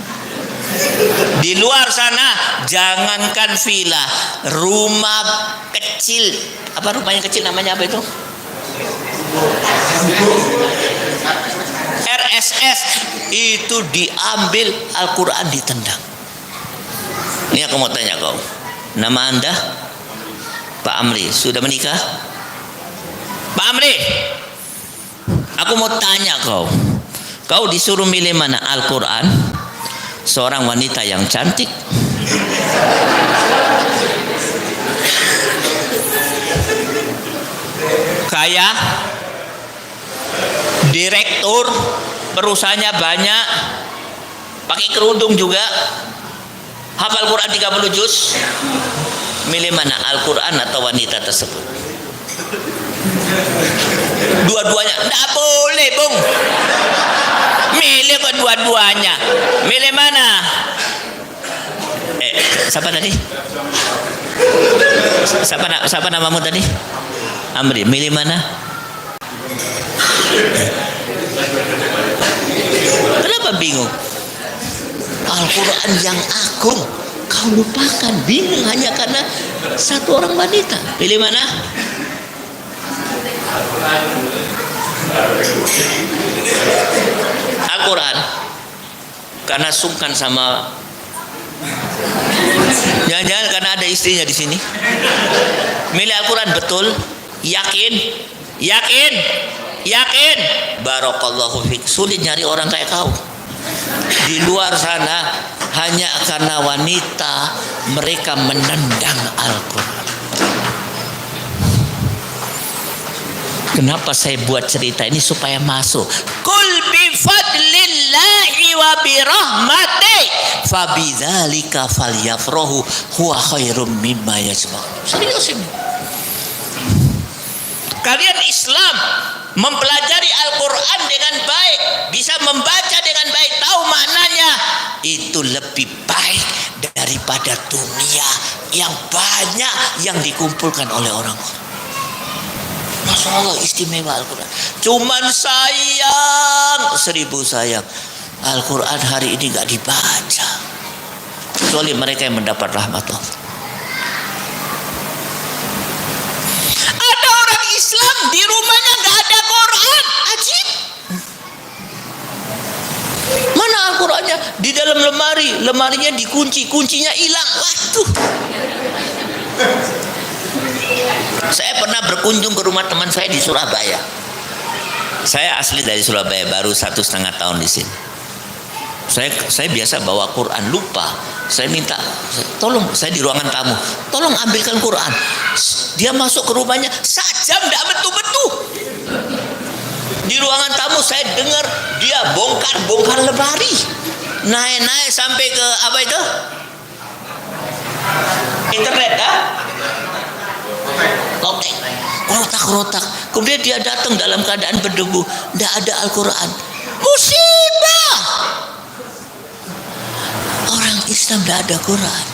Di luar sana jangankan villa, rumah kecil, apa rumahnya kecil namanya apa itu? RSS itu diambil, Al-Quran ditendang. Ini aku mau tanya kau, nama Anda Pak Amri, sudah menikah? Pak Amri, aku mau tanya kau disuruh milih mana? Al-Quran, seorang wanita yang cantik, kaya, direktur, perusahaannya banyak, pakai kerudung juga, hafal Quran 30 juz. Milih mana? Al-Quran atau wanita tersebut? Dua-duanya tidak boleh, Bung. Milih kok dua-duanya. Milih mana? Siapa tadi? Siapa namamu tadi? Amri. Milih mana? Kenapa bingung? Al-Quran yang agung kau lupakan, bingung hanya karena satu orang wanita. Pilih mana? Al-Quran, karena sungkan sama, jangan-jangan karena ada istrinya di sini. Milih Al-Quran betul? Yakin? Barakallahu fiik. Sulit nyari orang kayak kau. Di luar sana hanya karena wanita mereka menendang Al-Quran. Kenapa saya buat cerita ini? Supaya masuk. Qul bifadlillahi wa birahmati fabidzalika falyafrahu huwa khairum mimma yajma'un. Serius ini. Kalian Islam mempelajari Al-Quran dengan baik, bisa membaca dengan baik, tahu maknanya, itu lebih baik daripada dunia yang banyak yang dikumpulkan oleh orang-orang. Masya Allah, istimewa Al-Quran. Cuman sayang, 1000 sayang, Al-Quran hari ini gak dibaca, kecuali mereka yang mendapat rahmat Allah. Ada orang Islam di rumahnya gak ada Quran, ajib. Mana Al-Qurannya? Di dalam lemari, lemarinya dikunci, kuncinya hilang. Waduh. Saya pernah berkunjung ke rumah teman saya di Surabaya. Saya asli dari Surabaya, baru 1,5 tahun di sini. Saya biasa bawa Quran, lupa. Saya minta, tolong, saya di ruangan tamu, tolong ambilkan Quran. Dia masuk ke rumahnya, sajam tidak betul-betul. Di ruangan tamu saya dengar dia bongkar lemari, naik sampai ke apa itu? Internet, rotak. Kemudian dia datang dalam keadaan berdebu, tidak ada Al-Quran. Musibah. Orang Islam tidak ada Quran.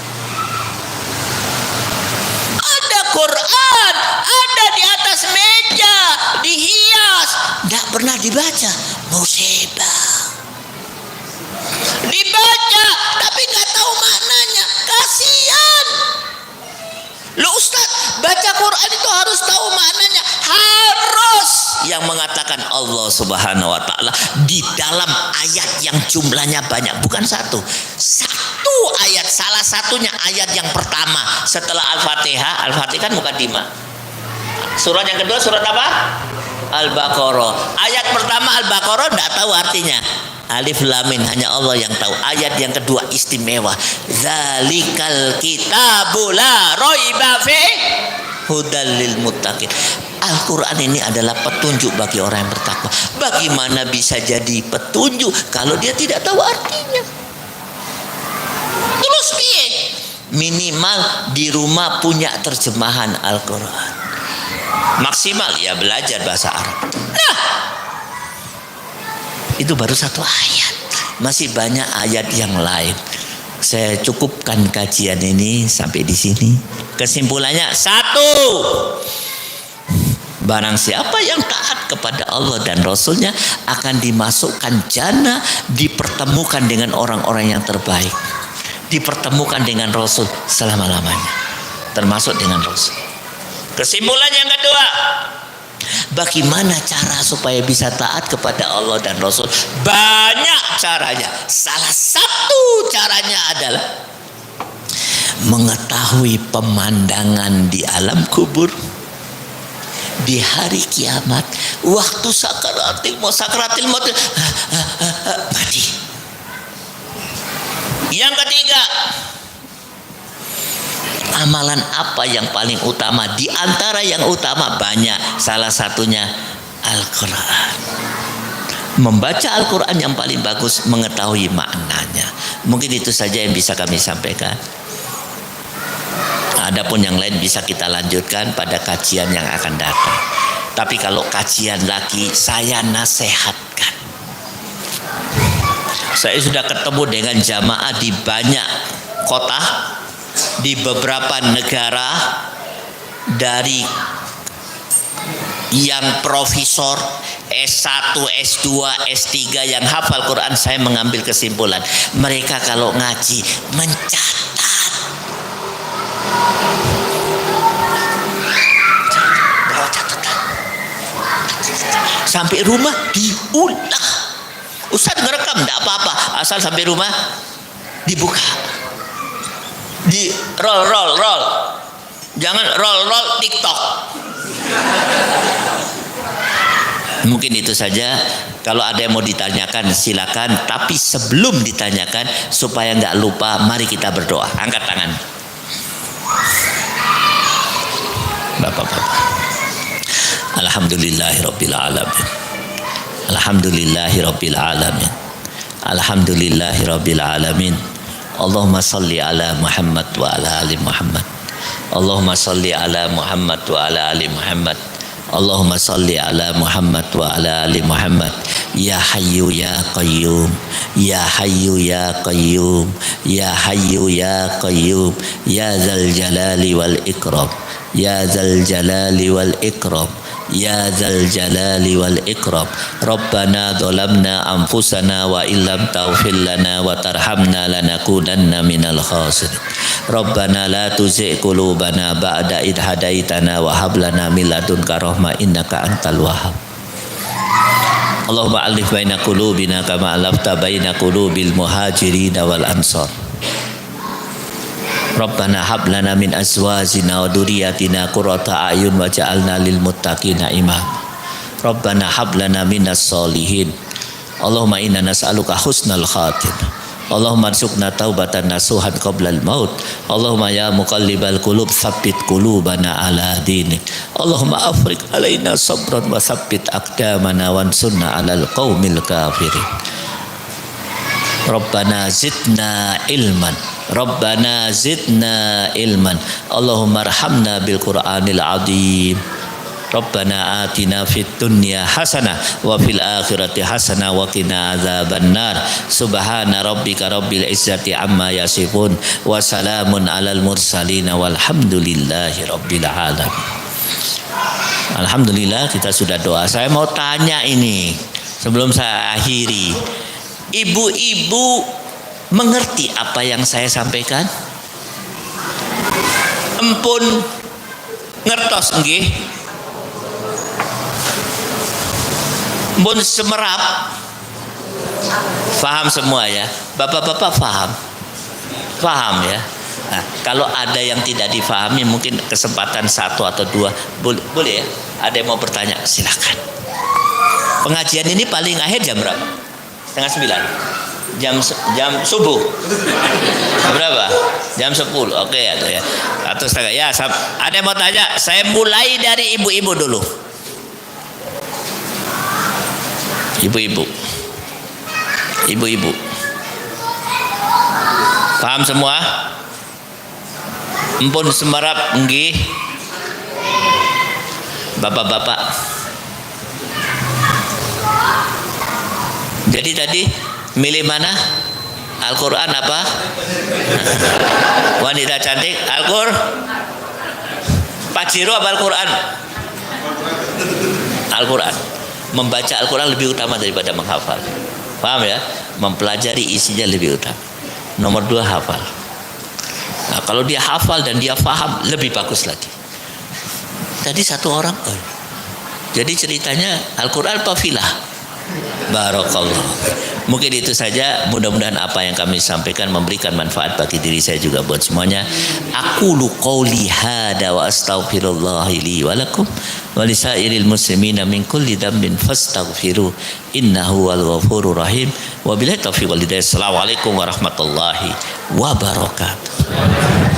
Ada Quran, ada di atas meja, dihias, tidak pernah dibaca. Musibah. Dibaca tapi nggak tahu maknanya, kasihan. Lo Ustaz, baca Quran itu harus tahu maknanya. Harus. Yang mengatakan Allah Subhanahu wa ta'ala di dalam ayat yang jumlahnya banyak, bukan satu ayat, salah satunya ayat yang pertama setelah Al-Fatihah. Al-Fatihah kan mukadimah. Surat yang kedua surat apa? Al-Baqarah. Ayat pertama Al-Baqarah tidak tahu artinya, Alif Lam Mim, hanya Allah yang tahu. Ayat yang kedua istimewa, Zalikal kitabu la raiba fi hudal lil muttaqin. Al-Quran ini adalah petunjuk bagi orang yang bertakwa. Bagaimana bisa jadi petunjuk kalau dia tidak tahu artinya? Terus piye? Minimal di rumah punya terjemahan Al-Quran. Maksimal ya belajar bahasa Arab. Nah, Itu baru satu ayat. Masih banyak ayat yang lain. Saya cukupkan kajian ini sampai di sini. Kesimpulannya satu, barang siapa yang taat kepada Allah dan Rasulnya akan dimasukkan jannah, dipertemukan dengan orang-orang yang terbaik, dipertemukan dengan Rasul selama-lamanya, termasuk dengan Rasul. Kesimpulan yang kedua, bagaimana cara supaya bisa taat kepada Allah dan Rasul? Banyak caranya. Salah satu caranya adalah mengetahui pemandangan di alam kubur, di hari kiamat, waktu sakaratil maut, mati. Yang ketiga, amalan apa yang paling utama? Di antara yang utama banyak, salah satunya Al-Quran. Membaca Al-Quran yang paling bagus, mengetahui maknanya. Mungkin itu saja yang bisa kami sampaikan. Adapun yang lain bisa kita lanjutkan pada kajian yang akan datang. Tapi kalau kajian lagi, saya nasihatkan. Saya sudah ketemu dengan jamaah di banyak kota, di beberapa negara, dari yang profesor S1, S2, S3 yang hafal Quran, saya mengambil kesimpulan mereka kalau ngaji mencatat. Bawa catatan. Sampai rumah diulang. Ustaz ngerekam enggak apa-apa, asal sampai rumah dibuka. Di roll. Jangan roll TikTok. Mungkin itu saja. Kalau ada yang mau ditanyakan silakan. Tapi sebelum ditanyakan, supaya nggak lupa, mari kita berdoa. Angkat tangan. Bapak-bapak. Alhamdulillahirabbil alamin. Alhamdulillahirabbil alamin. Alhamdulillahirabbil alamin. Allahumma salli ala Muhammad wa ala ali Muhammad. Allahumma salli ala Muhammad wa ala ali Muhammad. Allahumma salli ala Muhammad wa ala ali Muhammad. Ya Hayyu ya Qayyum, Ya Hayyu ya Qayyum, Ya Hayyu ya Qayyum, Ya Dzal Jalali wal Ikram, Ya Dzal Jalali wal Ikram, Ya Dzal Jalali wal Ikram. Rabbana dzalamna anfusana wa illam taghfir lana wa tarhamna lanakunanna minal khasirin. Rabbana la tuzigh qulubana ba'da idh hadaitana wa hab lana min ladunka rahmah innaka antal wahhab. Allahumma alif baina qulubina kama alafta baina qulubil muhajirin wal ansar. Rabbana hab lana min azwajina wa dhurriyyatina qurrata a'yun waj'alna lil muttaqina imama. Rabbana hab lana minas solihin. Allahumma inna nas'aluka husnal khatimah. Allahumma arzuqna taubatan nasuhan qablal maut. Allahumma ya muqallibal qulub tsabbit qulubana ala dinik. Allahumma afriq alaina sabran wa tsabbit aqdamana wansurna alal qaumil kafirin. Rabbana zidna ilman. Rabbana zidna ilman. Allahumma arhamna bil Qur'anil azim. Rabbana atina fid dunya hasanah wa fil akhirati hasanah wa qina adzabannar. Subhana rabbika rabbil izzati amma yasifun wa salamun alal mursalin walhamdulillahi rabbil alamin. Alhamdulillah kita sudah doa. Saya mau tanya ini sebelum saya akhiri. Ibu-ibu mengerti apa yang saya sampaikan? Empun ngertos nggih? Bun semerap, paham semua ya, bapak-bapak paham ya. Nah, kalau ada yang tidak difahami, mungkin kesempatan satu atau dua, boleh ya. Ada yang mau bertanya, silakan. Pengajian ini paling akhir jam berapa? 8:30. Jam subuh. Jam berapa? Jam 10. Oke ya, tuh ya. 1:30 ya. Ada yang mau tanya? Saya mulai dari ibu-ibu dulu. Ibu-ibu paham semua? Empun semerap nggih. Bapak-bapak Jadi tadi milih mana? Al-Quran apa? Wanita cantik Al-Quran. Pak Jiro apa Al-Quran? Al-Quran. Membaca Al-Quran lebih utama daripada menghafal. Paham ya? Mempelajari isinya lebih utama. Nomor 2 hafal. Nah, kalau dia hafal dan dia paham lebih bagus lagi. Tadi satu orang. Jadi ceritanya Al-Quran apa filah? Barakallah. Mungkin itu saja, mudah-mudahan apa yang kami sampaikan memberikan manfaat bagi diri saya juga buat semuanya. Aqulu qouli hada wa astaghfirullah li wa lakum wa lisairil muslimina min kulli dhanbin fastaghfiru innahu wal ghafurur rahim. Wabillahi taufiq wal hidayah. Assalamualaikum warahmatullahi wabarakatuh.